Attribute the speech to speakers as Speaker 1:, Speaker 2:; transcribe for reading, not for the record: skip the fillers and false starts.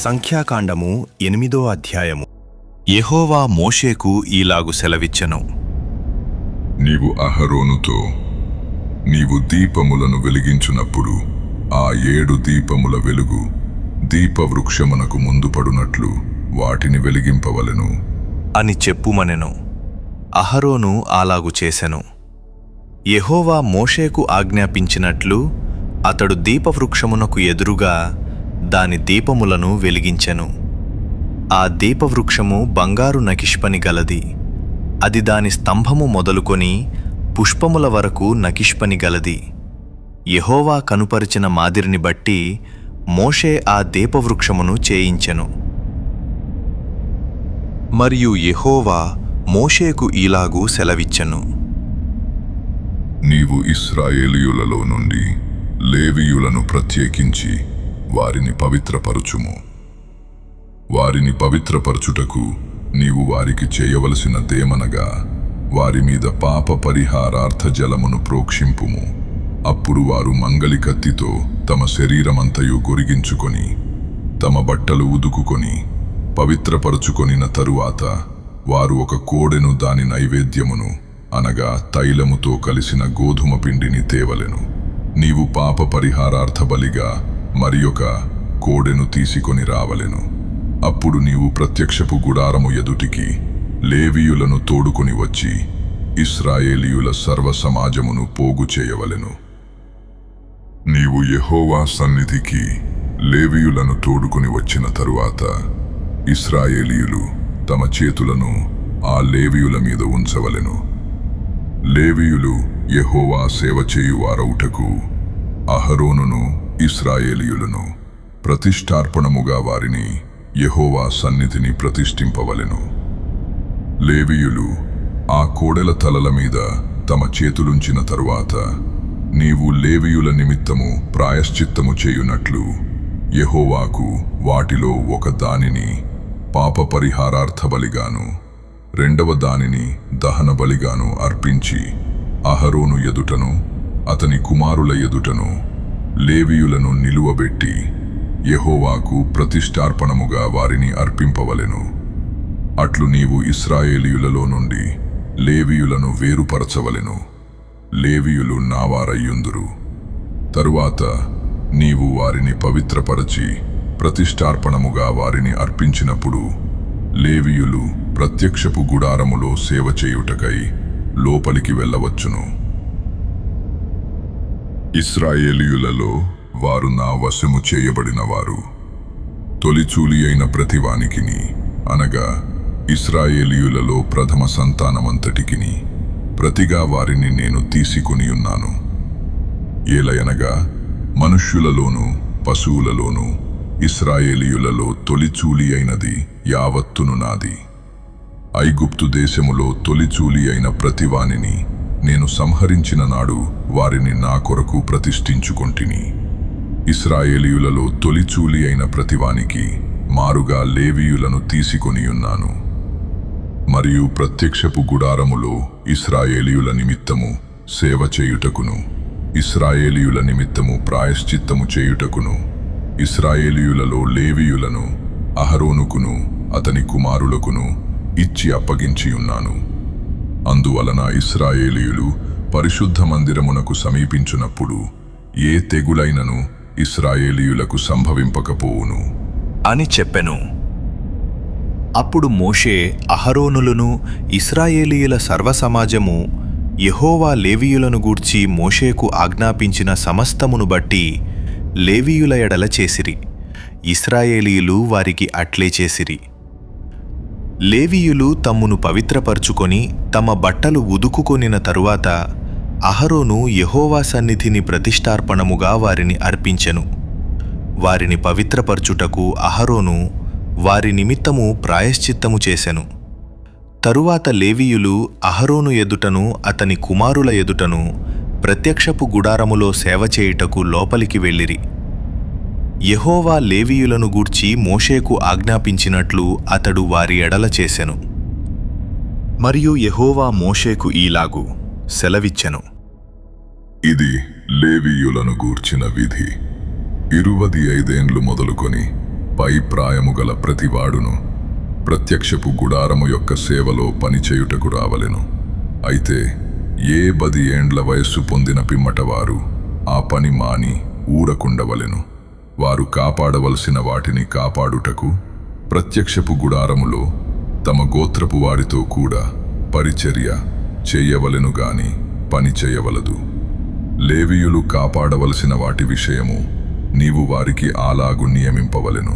Speaker 1: సంఖ్యాకాండము 8వ అధ్యాయము.
Speaker 2: యెహోవా మోషేకు ఈలాగు సెలవిచ్చెను.
Speaker 3: నీవు అహరోనుతో నీవు దీపములను వెలిగించునప్పుడు ఆ 7 దీపముల వెలుగు దీపవృక్షమునకు ముందు పడునట్లు వాటిని వెలిగింపవలెను
Speaker 2: అని చెప్పుమనెను. అహరోను అలాగు చేసెను. యెహోవా మోషేకు ఆజ్ఞాపించినట్లు అతడు దీపవృక్షమునకు ఎదురుగా దాని దీపములను వెలిగించెను. ఆ దీపవృక్షము బంగారు నకిష్పని గలది. అది దాని స్తంభము మొదలుకొని పుష్పముల వరకు నకిష్పని గలది. యెహోవా కనుపరిచిన మాదిరిని బట్టి మోషే ఆ దీపవృక్షమును చేయించెను. మరియు యెహోవా మోషేకు ఈలాగు సెలవిచ్చెను.
Speaker 3: నీవు ఇశ్రాయేలీయులలో నుండి లేవీయులను ప్రత్యేకించి వారిని పవిత్రపరచుము. వారిని పవిత్రపరచుటకు నీవు వారికి చేయవలసినదేమనగా వారి మీద పాప పరిహారార్థ జలమును ప్రోక్షింపుము. అప్పుడు వారు మంగలి కత్తితో తమ శరీరమంతయు గొరిగించుకొని తమ బట్టలు ఉదుకుకొని పవిత్రపరచుకొనిన తరువాత వారు ఒక కోడెను దాని నైవేద్యమును అనగా తైలముతో కలిసిన గోధుమ పిండిని తేవలెను. నీవు పాప పరిహారార్థ బలిగా మరియొక కోడెను తీసుకొని రావలెను. అప్పుడు నీవు ప్రత్యక్షపు గుడారము ఎదుటికి లేవీయులను తోడుకొని వచ్చి ఇశ్రాయేలీయుల సర్వ సమాజమును పోగు చేయవలెను. నీవు యెహోవా సన్నిధికి లేవీయులను తోడుకొని వచ్చిన తరువాత ఇశ్రాయేలీయులు తమ చేతులను ఆ లేవీయుల మీద ఉంచవలెను. లేవీయులు యెహోవా సేవ చేయువారౌటకు అహరోనును ఇశ్రాయేలీయులను ప్రతిష్ఠార్పణముగా వారిని యెహోవా సన్నిధిని ప్రతిష్ఠింపవలెను. లేవీయులు ఆ కోడెల తలల మీద తమ చేతులుంచిన తరువాత నీవు లేవీయుల నిమిత్తము ప్రాయశ్చిత్తము చేయునట్లు యెహోవాకు వాటిలో ఒక దానిని పాప పరిహారార్థ బలిగాను రెండవ దానిని దహన బలిగాను అర్పించి అహరోను ఎదుటను అతని కుమారుల ఎదుటను లేవీయులను నిలువబెట్టి యెహోవాకు ప్రతిష్ఠార్పణముగా వారిని అర్పింపవలెను. అట్లు నీవు ఇశ్రాయేలీయులలో నుండి లేవీయులను వేరుపరచవలెను. లేవీయులు నావారయ్యుందురు. తరువాత నీవు వారిని పవిత్రపరచి ప్రతిష్ఠార్పణముగా వారిని అర్పించినప్పుడు లేవీయులు ప్రత్యక్షపు గుడారములో సేవ చేయుటకై లోపలికి వెళ్ళవచ్చును. ఇశ్రాయేలీయులలో వారు నా వశము చేయబడిన వారు. తొలిచూలి అయిన ప్రతివానికిని అనగా ఇశ్రాయేలీయులలో ప్రథమ సంతానమంతటికిని ప్రతిగా వారిని నేను తీసుకొని ఉన్నాను. ఏలయనగా మనుష్యులలోనూ పశువులలోనూ ఇశ్రాయేలీయులలో తొలిచూలి అయినది యావత్తును నాది. ఐగుప్తు దేశములో తొలిచూలి అయిన ప్రతివానిని నేను సంహరించిన నాడు వారిని నా కొరకు ప్రతిష్ఠించుకొంటిని. ఇశ్రాయేలీయులలో తొలిచూలి అయిన ప్రతివానికి మారుగా లేవీయులను తీసుకొని ఉన్నాను. మరియు ప్రత్యక్షపు గుడారములో ఇశ్రాయేలీయుల నిమిత్తము సేవ చేయుటకును ఇశ్రాయేలీయుల నిమిత్తము ప్రాయశ్చిత్తము చేయుటకును ఇశ్రాయేలీయులలో లేవీయులను అహరోనుకును అతని కుమారులకును ఇచ్చి అప్పగించి ఉన్నాను. అందువలన ఇశ్రాయేలీయులు పరిశుద్ధ మందిరమునకు సమీపించునప్పుడు ఏ తెగులైనను ఇశ్రాయేలీయులకు సంభవింపకపోవును
Speaker 2: అని చెప్పెను. అప్పుడు మోషే అహరోనులను ఇశ్రాయేలీయుల సర్వసమాజము యెహోవా లేవీయులను గూర్చి మోషేకు ఆజ్ఞాపించిన సమస్తమును బట్టి లేవీయుల ఎడల చేసిరి. ఇశ్రాయేలీయులు వారికి అట్లే చేసిరి. లేవీయులు తమ్మును పవిత్రపరచుకొని తమ బట్టలు ఉదుకుకొనిన తరువాత అహరోను యెహోవా సన్నిధిని ప్రతిష్ఠార్పణముగా వారిని అర్పించెను. వారిని పవిత్రపరచుటకు అహరోను వారి నిమిత్తము ప్రాయశ్చిత్తము చేసెను. తరువాత లేవీయులు అహరోను ఎదుటను అతని కుమారుల ఎదుటను ప్రత్యక్షపు గుడారములో సేవ చేయుటకు లోపలికి వెళ్ళిరి. యెహోవా లేవీయులను గూర్చి మోషేకు ఆజ్ఞాపించినట్లు అతడు వారి ఎడల చేసెను. మరియు యెహోవా మోషేకు ఈలాగు సెలవిచ్చెను.
Speaker 3: ఇది లేవీయులను గూర్చిన విధి. 25 ఏండ్లు మొదలుకొని పై ప్రాయము గల ప్రతివాడును ప్రత్యక్షపు గుడారము యొక్క సేవలో పనిచేయుటకు రావలెను. అయితే ఏ 10 ఏండ్ల వయస్సు పొందిన పిమ్మట వారు ఆ పని మాని ఊరకుండవలెను. వారు కాపాడవలసిన వాటిని కాపాడుటకు ప్రత్యక్షపు గుడారములో తమ గోత్రపు వారితో కూడా పరిచర్య చేయవలెను గాని పని చేయవలదు. లేవీయులు కాపాడవలసిన వాటి విషయము నీవు వారికి అలాగు నియమింపవలెను.